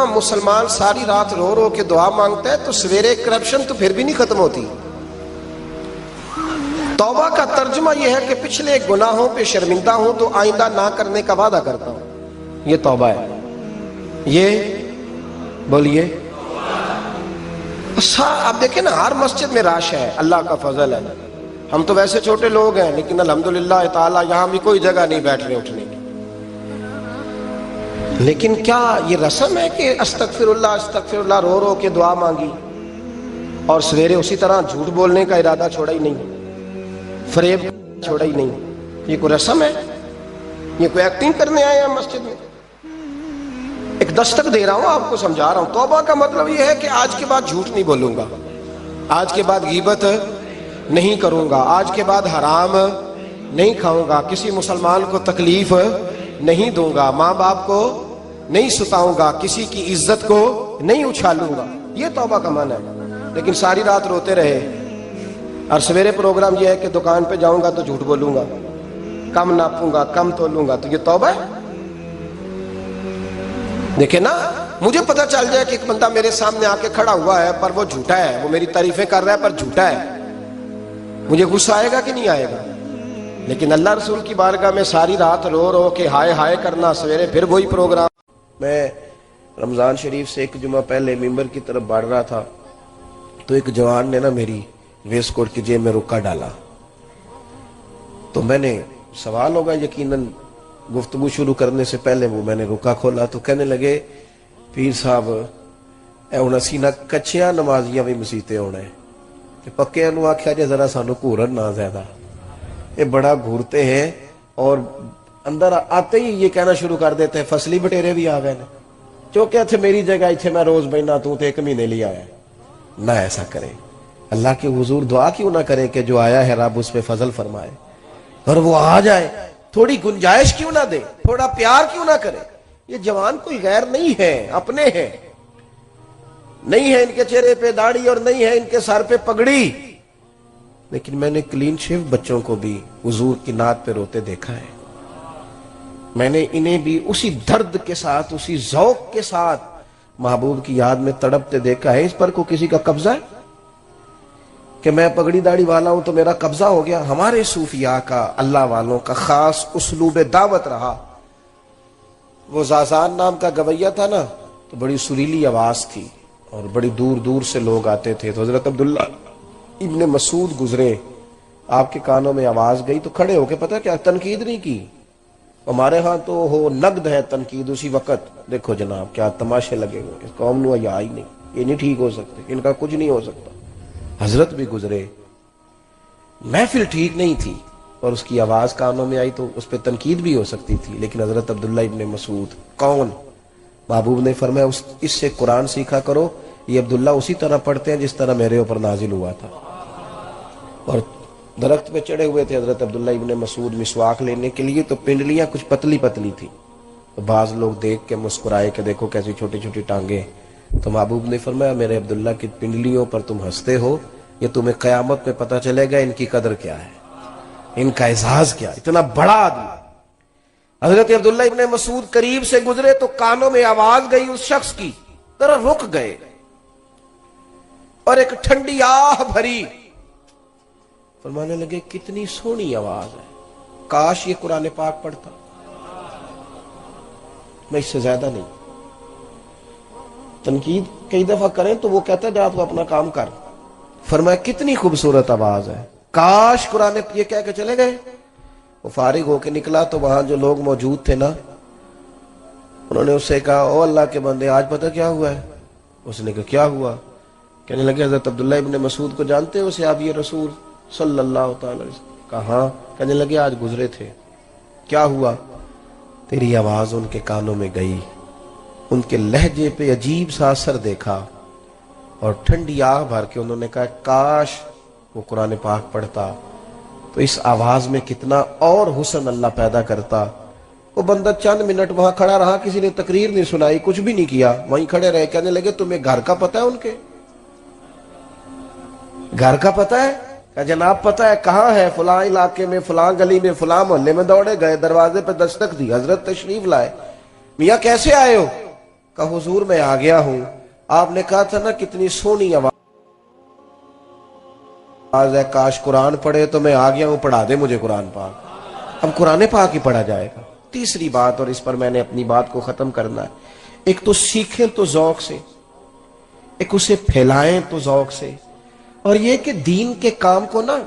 مسلمان ساری رات رو رو کے دعا مانگتا ہے تو سویرے کرپشن تو پھر بھی نہیں ختم ہوتی. توبہ کا ترجمہ یہ ہے کہ پچھلے گناہوں پہ شرمندہ ہوں تو آئندہ نہ کرنے کا وعدہ کرتا ہوں, یہ توبہ ہے. یہ بولیے آپ دیکھیں نا, ہر مسجد میں رش ہے, اللہ کا فضل ہے. ہم تو ویسے چھوٹے لوگ ہیں لیکن الحمدللہ تعالیٰ یہاں بھی کوئی جگہ نہیں بیٹھنے اٹھنے کی. لیکن کیا یہ رسم ہے کہ استغفر اللہ رو رو کے دعا مانگی اور سویرے اسی طرح جھوٹ بولنے کا ارادہ چھوڑا ہی نہیں, فریب چھوڑا ہی نہیں؟ یہ کوئی رسم ہے؟ یہ کوئی ایکٹنگ کرنے آئے ہیں مسجد میں؟ ایک دستک دے رہا ہوں, آپ کو سمجھا رہا ہوں. توبہ کا مطلب یہ ہے کہ آج کے بعد جھوٹ نہیں بولوں گا, آج کے بعد غیبت نہیں کروں گا, آج کے بعد حرام نہیں کھاؤں گا, کسی مسلمان کو تکلیف نہیں دوں گا, ماں باپ کو نہیں ستاؤں گا, کسی کی عزت کو نہیں اچھالوں گا. یہ توبہ کا معنی ہے. لیکن ساری رات روتے رہے اور سویرے پروگرام یہ ہے کہ دکان پہ جاؤں گا تو جھوٹ بولوں گا, کم ناپوں گا, کم تولوں گا, تو یہ توبہ ہے؟ دیکھیں نا, مجھے پتہ چل جائے کہ ایک بندہ میرے سامنے آ کے کھڑا ہوا ہے پر وہ جھوٹا ہے, وہ میری تعریفیں کر رہا ہے پر جھوٹا ہے, مجھے غصہ آئے گا کہ نہیں آئے گا؟ لیکن اللہ رسول کی بارگاہ میں ساری رات رو رو کے ہائے ہائے کرنا, سویرے پھر وہی پروگرام. میں رمضان شریف سے ایک جمعہ پہلے ممبر کی طرف بڑھ رہا تھا تو ایک جوان نے نا میری ویسٹ کوٹ کی جیب میں رکا ڈالا. تو میں نے, سوال ہوگا یقیناً, گفتگو شروع کرنے سے پہلے وہ میں نے رکا کھولا تو کہنے لگے پیر صاحب اے ہن اسی نہ کچیاں نمازیاں بھی مسیتے ہونا ہے کہ پکیاں نو آکھیا جے ذرا سانو گھورن نہ زیادہ, یہ بڑا گھورتے ہیں اور اندر آتے ہی یہ کہنا شروع کر دیتے ہیں فصلی بٹیرے بھی آ گئے نا جو کہ میری جگہ اتنے میں روز بہنا تو ایک مہینے لے آیا نہ ایسا کرے اللہ کے حضور دعا کیوں نہ کرے کہ جو آیا ہے رب اس پہ فضل فرمائے اور وہ آ جائے تھوڑی گنجائش کیوں نہ دے تھوڑا پیار کیوں نہ کرے یہ جوان کوئی غیر نہیں ہے اپنے ہیں نہیں ہے ان کے چہرے پہ داڑھی اور نہیں ہے ان کے سر پہ پگڑی لیکن میں نے کلین شیو بچوں کو بھی حضور کی نعت پہ روتے دیکھا ہے میں نے انہیں بھی اسی درد کے ساتھ اسی ذوق کے ساتھ محبوب کی یاد میں تڑپتے دیکھا ہے اس پر کو کسی کا قبضہ ہے کہ میں پگڑی داڑھی والا ہوں تو میرا قبضہ ہو گیا ہمارے صوفیاء کا اللہ والوں کا خاص اسلوب دعوت رہا وہ زازان نام کا گویہ تھا نا تو بڑی سریلی آواز تھی اور بڑی دور دور سے لوگ آتے تھے تو حضرت عبداللہ ابن مسعود گزرے آپ کے کانوں میں آواز گئی تو کھڑے ہو کے پتہ کیا تنقید نہیں کی ہمارے ہاں تو ہو نقد ہے تنقید اسی وقت دیکھو جناب کیا تماشے لگے ہوئے اس قوم نو یا ہی نہیں یہ نہیں ٹھیک ہو سکتے ان کا کچھ نہیں ہو سکتا حضرت بھی گزرے محفل ٹھیک نہیں تھی اور اس کی آواز کانوں میں آئی تو اس پہ تنقید بھی ہو سکتی تھی لیکن حضرت عبداللہ ابن مسعود کون محبوب نے فرمایا اس سے قرآن سیکھا کرو یہ عبداللہ اسی طرح پڑھتے ہیں جس طرح میرے اوپر نازل ہوا تھا اور درخت پہ چڑھے ہوئے تھے حضرت عبداللہ ابن مسعود مسواک لینے کے لیے تو پنڈلیاں کچھ پتلی پتلی تھی تو بعض لوگ دیکھ کے مسکرائے کہ دیکھو کیسی چھوٹی چھوٹی ٹانگیں تو محبوب نے فرمایا میرے عبداللہ کی پنڈلیوں پر تم ہنستے ہو یہ تمہیں قیامت میں پتہ چلے گا ان کی قدر کیا ہے ان کا اعزاز کیا اتنا بڑا آدمی حضرت عبداللہ ابن مسعود قریب سے گزرے تو کانوں میں آواز گئی اس شخص کی ذرا رک گئے اور ایک ٹھنڈی آہ بھری فرمانے لگے کتنی سونی آواز ہے کاش یہ قرآن پاک پڑھتا میں اس سے زیادہ نہیں تنقید کئی دفعہ کریں تو وہ کہتا ہے جا تو اپنا کام کر فرمایا کتنی خوبصورت آواز ہے کاش قرآن یہ کہہ کے چلے گئے وہ فارغ ہو کے نکلا تو وہاں جو لوگ موجود تھے نا انہوں نے اس سے کہا او اللہ کے بندے آج پتہ کیا ہوا ہے اس نے کہا کیا ہوا کہنے لگے حضرت عبداللہ ابن مسعود کو جانتے ہو صحابی رسول صلی اللہ تعالی علیہ وسلم کہا ہاں کہنے لگے آج گزرے تھے کیا ہوا تیری آواز ان کے کانوں میں گئی ان کے لہجے پہ عجیب سا اثر دیکھا اور ٹھنڈی آہ بھر کے انہوں نے کہا کاش وہ قرآن پاک پڑھتا تو اس آواز میں کتنا اور حسن اللہ پیدا کرتا وہ بندہ چند منٹ وہاں کھڑا رہا کسی نے تقریر نہیں سنائی کچھ بھی نہیں کیا وہیں کھڑے رہے کہنے لگے تمہیں گھر کا پتہ ہے ان کے گھر کا پتہ ہے کہ جناب پتہ ہے کہاں ہے فلاں علاقے میں فلاں گلی میں فلاں محلے میں دوڑے گئے دروازے پہ دستک دی حضرت تشریف لائے میاں کیسے آئے ہو کہا حضور میں آ گیا ہوں آپ نے کہا تھا نا کتنی سونی آواز ہے کاش قرآن پڑھے تو میں آ گیا ہوں پڑھا دے مجھے قرآن پاک اب قرآن پاک ہی پڑھا جائے گا تیسری بات اور اس پر میں نے اپنی بات کو ختم کرنا ہے ایک تو سیکھیں تو ذوق سے ایک اسے پھیلائیں تو ذوق سے اور یہ کہ دین کے کام کو نا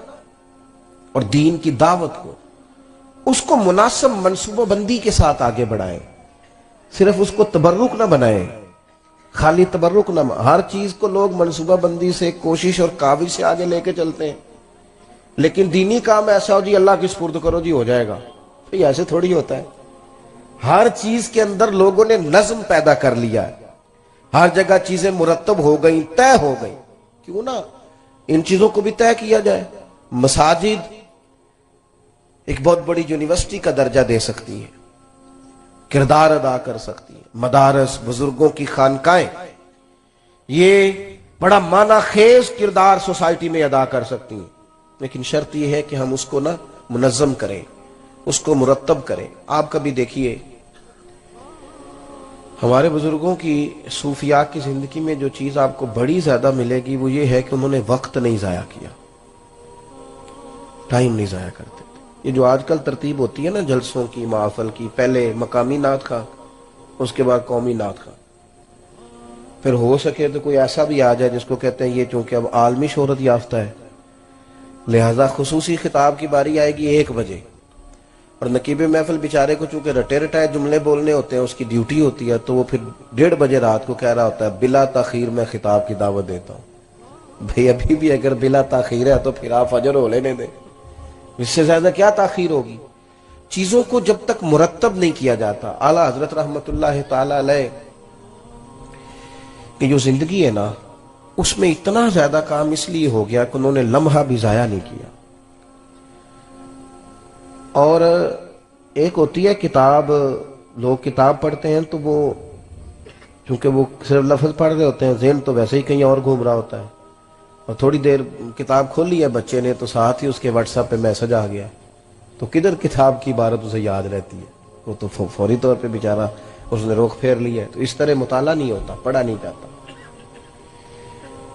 اور دین کی دعوت کو اس کو مناسب منصوبہ بندی کے ساتھ آگے بڑھائیں صرف اس کو تبرک نہ بنائیں خالی تبرک نہ ہر چیز کو لوگ منصوبہ بندی سے کوشش اور کاوش سے آگے لے کے چلتے ہیں لیکن دینی کام ایسا ہو جی اللہ کی سپرد کرو جی ہو جائے گا یہ ایسے تھوڑی ہوتا ہے ہر چیز کے اندر لوگوں نے نظم پیدا کر لیا ہے ہر جگہ چیزیں مرتب ہو گئیں طے ہو گئیں کیوں نہ ان چیزوں کو بھی طے کیا جائے مساجد ایک بہت بڑی یونیورسٹی کا درجہ دے سکتی ہے کردار ادا کر سکتی ہے مدارس بزرگوں کی خانقاہیں یہ بڑا معنی خیز کردار سوسائٹی میں ادا کر سکتی ہیں لیکن شرط یہ ہے کہ ہم اس کو نا منظم کریں اس کو مرتب کریں آپ کبھی دیکھیے ہمارے بزرگوں کی صوفیاء کی زندگی میں جو چیز آپ کو بڑی زیادہ ملے گی وہ یہ ہے کہ انہوں نے وقت نہیں ضائع کیا ٹائم نہیں ضائع کرتے یہ جو آج کل ترتیب ہوتی ہے نا جلسوں کی محافل کی پہلے مقامی نعت خواں اس کے بعد قومی نعت خواں پھر ہو سکے تو کوئی ایسا بھی آ جائے جس کو کہتے ہیں یہ چونکہ اب عالمی شہرت یافتہ ہے لہذا خصوصی خطاب کی باری آئے گی 1 بجے اور نقیب محفل بیچارے کو چونکہ رٹے رٹائے جملے بولنے ہوتے ہیں اس کی ڈیوٹی ہوتی ہے تو وہ پھر 1:30 بجے رات کو کہہ رہا ہوتا ہے بلا تاخیر میں خطاب کی دعوت دیتا ہوں بھئی ابھی بھی اگر بلا تاخیر ہے تو پھر آپ فجر ہو لینے دیں اس سے زیادہ کیا تاخیر ہوگی چیزوں کو جب تک مرتب نہیں کیا جاتا. اعلیٰ حضرت رحمت اللہ تعالی علیہ کہ جو زندگی ہے نا اس میں اتنا زیادہ کام اس لیے ہو گیا کہ انہوں نے لمحہ بھی ضائع نہیں کیا. اور ایک ہوتی ہے کتاب، لوگ کتاب پڑھتے ہیں تو وہ چونکہ وہ صرف لفظ پڑھ رہے ہوتے ہیں، ذہن تو ویسے ہی کہیں اور گھوم رہا ہوتا ہے، اور تھوڑی دیر کتاب کھولی ہے بچے نے تو ساتھ ہی اس کے واٹس ایپ پہ میسج آ گیا، تو کدھر کتاب کی عبارت اسے یاد رہتی ہے، وہ تو فوری طور پہ بیچارہ اس نے رخ پھیر لیا ہے. تو اس طرح مطالعہ نہیں ہوتا، پڑھا نہیں جاتا.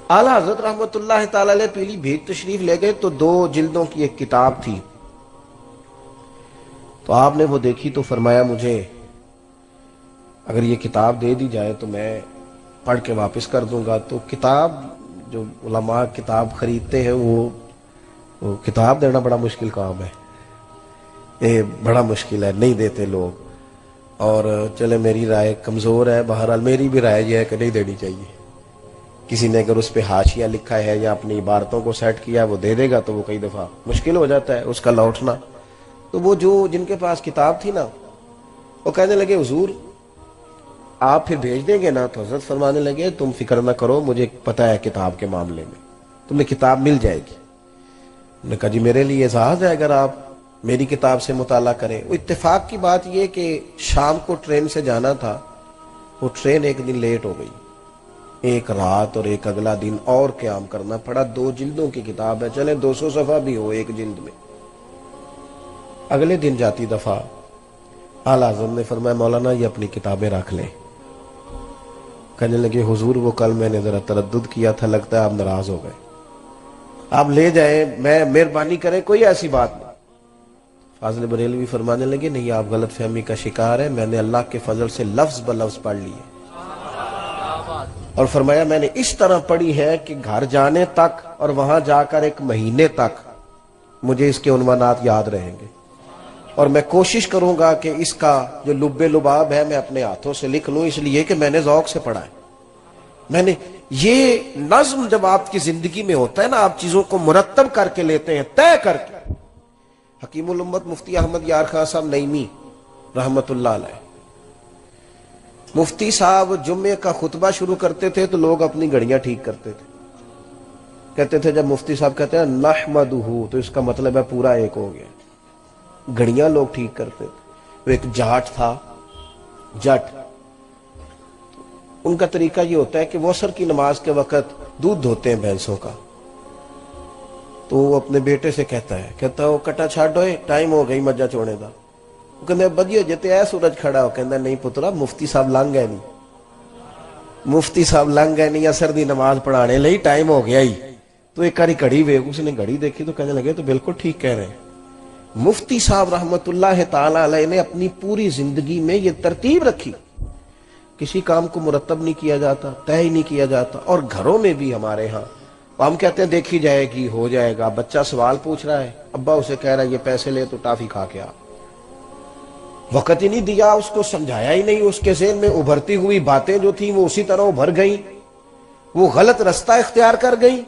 اعلیٰ حضرت رحمت اللہ تعالی علیہ پیلی بھیت تشریف لے گئے تو 2 جلدوں کی ایک کتاب تھی، تو آپ نے وہ دیکھی تو فرمایا مجھے اگر یہ کتاب دے دی جائے تو میں پڑھ کے واپس کر دوں گا. تو کتاب جو علماء کتاب خریدتے ہیں وہ کتاب دینا بڑا مشکل کام ہے، یہ بڑا مشکل ہے، نہیں دیتے لوگ. اور چلے میری رائے کمزور ہے، بہرحال میری بھی رائے یہ ہے کہ نہیں دینی چاہیے. کسی نے اگر اس پہ حاشیہ لکھا ہے یا اپنی عبارتوں کو سیٹ کیا وہ دے دے گا تو وہ کئی دفعہ مشکل ہو جاتا ہے اس کا لوٹنا. تو وہ جو جن کے پاس کتاب تھی نا وہ کہنے لگے حضور آپ پھر بھیج دیں گے نا؟ تو حضرت فرمانے لگے تم فکر نہ کرو، مجھے پتہ ہے کتاب کے معاملے میں، تمہیں کتاب مل جائے گی. انہوں نے کہا جی میرے لیے اعزاز ہے اگر آپ میری کتاب سے مطالعہ کریں. وہ اتفاق کی بات یہ کہ شام کو ٹرین سے جانا تھا، وہ ٹرین ایک دن لیٹ ہو گئی، ایک رات اور ایک اگلا دن اور قیام کرنا پڑا. 2 جلدوں کی کتاب ہے، چلے 200 صفحہ بھی ہو ایک جلد میں. اگلے دن جاتی دفعہ اعلیٰ حضرت نے فرمایا مولانا یہ اپنی کتابیں رکھ لیں. کہنے لگے حضور وہ کل میں نے ذرا تردد کیا تھا، لگتا ہے آپ ناراض ہو گئے، آپ لے جائیں، میں مہربانی کریں، کوئی ایسی بات نہیں. فاضل بریلوی فرمانے لگے نہیں آپ غلط فہمی کا شکار ہے، میں نے اللہ کے فضل سے لفظ بلفظ پڑھ لیے. اور فرمایا میں نے اس طرح پڑھی ہے کہ گھر جانے تک اور وہاں جا کر 1 مہینے تک مجھے اس کے عنوانات یاد رہیں گے، اور میں کوشش کروں گا کہ اس کا جو لب لباب ہے میں اپنے ہاتھوں سے لکھ لوں، اس لیے کہ میں نے ذوق سے پڑھا ہے. میں نے یہ نظم جب آپ کی زندگی میں ہوتا ہے نا، آپ چیزوں کو مرتب کر کے لیتے ہیں، طے کر کے. حکیم الامت مفتی احمد یار خان صاحب نعیمی رحمت اللہ علیہ، مفتی صاحب جمعے کا خطبہ شروع کرتے تھے تو لوگ اپنی گھڑیاں ٹھیک کرتے تھے. کہتے تھے جب مفتی صاحب کہتے ہیں نحمدہ تو اس کا مطلب ہے پورا ایک ہو گیا. گھڑیاں لوگ ٹھیک کرتے تھے. وہ ایک جاٹ تھا، جٹ، ان کا طریقہ یہ ہوتا ہے کہ وہ عصر کی نماز کے وقت دودھ دھوتے ہیں بھینسوں کا، تو وہ اپنے بیٹے سے کہتا ہے وہ کٹا چھاڑ ہوئے ٹائم ہو گئی مجھا چونے دا. وہ کہتے بدیو جتے ہے سورج کھڑا ہو، کہتا نہیں پترا مفتی صاحب لنگ گئے نہیں، مفتی صاحب لنگ گئے نہیں، عصر دی نماز پڑھانے لئی ٹائم ہو گیا ہی. تو ایک کاری گھڑی وے، اس نے گھڑی دیکھی تو کہنے لگے تو بالکل ٹھیک کہہ رہے ہیں. مفتی صاحب رحمت اللہ تعالی علیہ نے اپنی پوری زندگی میں یہ ترتیب رکھی، کسی کام کو مرتب نہیں کیا جاتا، طے ہی نہیں کیا جاتا. اور گھروں میں بھی ہمارے ہاں ہم کہتے ہیں دیکھی جائے گی، ہو جائے گا. بچہ سوال پوچھ رہا ہے، ابا اسے کہہ رہا ہے یہ پیسے لے تو ٹافی کھا کے آ. وقت ہی نہیں دیا، اس کو سمجھایا ہی نہیں. اس کے ذہن میں ابھرتی ہوئی باتیں جو تھیں وہ اسی طرح ابھر گئیں، وہ غلط رستہ اختیار کر گئیں.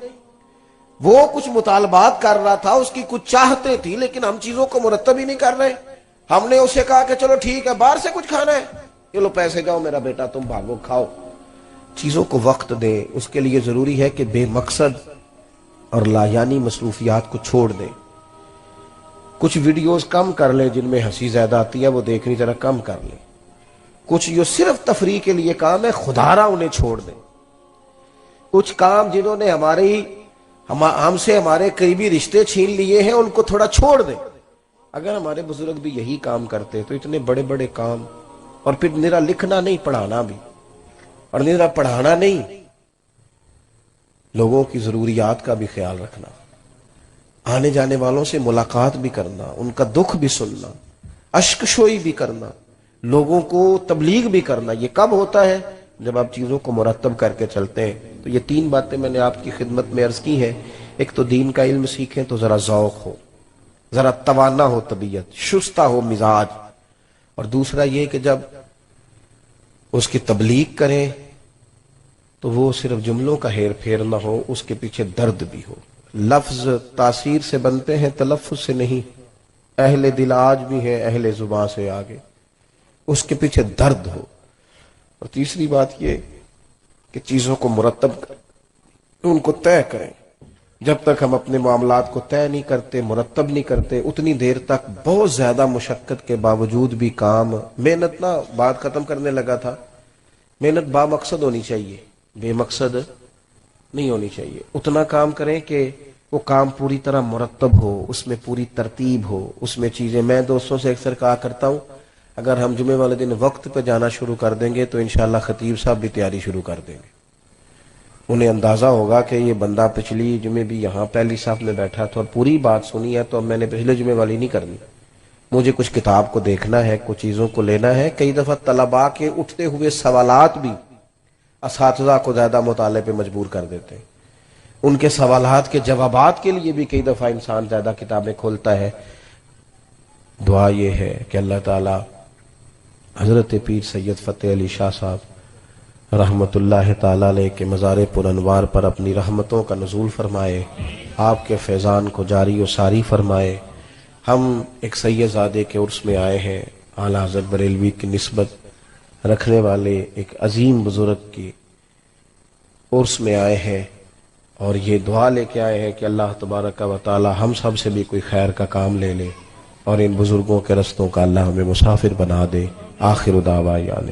وہ کچھ مطالبات کر رہا تھا، اس کی کچھ چاہتے تھی، لیکن ہم چیزوں کو مرتب ہی نہیں کر رہے. ہم نے اسے کہا کہ چلو ٹھیک ہے باہر سے کچھ کھانا ہے، چلو پیسے جاؤ میرا بیٹا تم بھاگو کھاؤ. چیزوں کو وقت دیں. اس کے لیے ضروری ہے کہ بے مقصد اور لایانی مصروفیات کو چھوڑ دیں. کچھ ویڈیوز کم کر لیں جن میں ہنسی زیادہ آتی ہے، وہ دیکھنی ذرا کم کر لیں. کچھ جو صرف تفریح کے لیے کام ہے خدارہ انہیں چھوڑ دیں. کچھ کام جنہوں نے ہم سے ہمارے قریبی رشتے چھین لیے ہیں ان کو تھوڑا چھوڑ دیں. اگر ہمارے بزرگ بھی یہی کام کرتے تو اتنے بڑے بڑے کام. اور پھر نرا لکھنا نہیں، پڑھانا بھی، اور نرا پڑھانا نہیں، لوگوں کی ضروریات کا بھی خیال رکھنا، آنے جانے والوں سے ملاقات بھی کرنا، ان کا دکھ بھی سننا، اشک شوئی بھی کرنا، لوگوں کو تبلیغ بھی کرنا. یہ کب ہوتا ہے؟ جب آپ چیزوں کو مرتب کر کے چلتے ہیں. تو یہ 3 باتیں میں نے آپ کی خدمت میں عرض کی ہیں. ایک تو دین کا علم سیکھیں تو ذرا ذوق ہو، ذرا توانا ہو طبیعت، شستہ ہو مزاج. اور دوسرا یہ کہ جب اس کی تبلیغ کریں تو وہ صرف جملوں کا ہیر پھیر نہ ہو، اس کے پیچھے درد بھی ہو. لفظ تاثیر سے بنتے ہیں، تلفظ سے نہیں. اہل دل آج بھی ہے اہل زباں سے آگے، اس کے پیچھے درد ہو۔ اور تیسری بات یہ کہ چیزوں کو مرتب کریں، ان کو طے کریں۔ جب تک ہم اپنے معاملات کو طے نہیں کرتے، مرتب نہیں کرتے، اتنی دیر تک بہت زیادہ مشقت کے باوجود بھی کام، محنت نہ بات ختم کرنے لگا تھا، محنت با مقصد ہونی چاہیے، بے مقصد نہیں ہونی چاہیے۔ اتنا کام کریں کہ وہ کام پوری طرح مرتب ہو، اس میں پوری ترتیب ہو، اس میں چیزیں، میں دوستوں سے اکثر کہا کرتا ہوں اگر ہم جمعے والے دن وقت پہ جانا شروع کر دیں گے تو انشاءاللہ خطیب صاحب بھی تیاری شروع کر دیں گے۔ انہیں اندازہ ہوگا کہ یہ بندہ پچھلی جمعے بھی یہاں پہلی صف میں بیٹھا تھا اور پوری بات سنی ہے، تو اب میں نے پچھلے جمعے والی نہیں کرنی، مجھے کچھ کتاب کو دیکھنا ہے، کچھ چیزوں کو لینا ہے۔ کئی دفعہ طلباء کے اٹھتے ہوئے سوالات بھی اساتذہ کو زیادہ مطالعے پہ مجبور کر دیتے ہیں، ان کے سوالات کے جوابات کے لیے بھی کئی دفعہ انسان زیادہ کتابیں کھولتا ہے۔ دعا یہ ہے کہ اللہ تعالی حضرت پیر سید فتح علی شاہ صاحب رحمت اللہ تعالی علیہ کے مزار پر انوار پر اپنی رحمتوں کا نزول فرمائے، آپ کے فیضان کو جاری و ساری فرمائے۔ ہم ایک سید زادے کے عرس میں آئے ہیں، اعلیٰ حضرت بریلوی کی نسبت رکھنے والے ایک عظیم بزرگ کی عرس میں آئے ہیں، اور یہ دعا لے کے آئے ہیں کہ اللہ تبارک و تعالی ہم سب سے بھی کوئی خیر کا کام لے لے اور ان بزرگوں کے رستوں کا اللہ ہمیں مسافر بنا دے۔ آخر دعوانا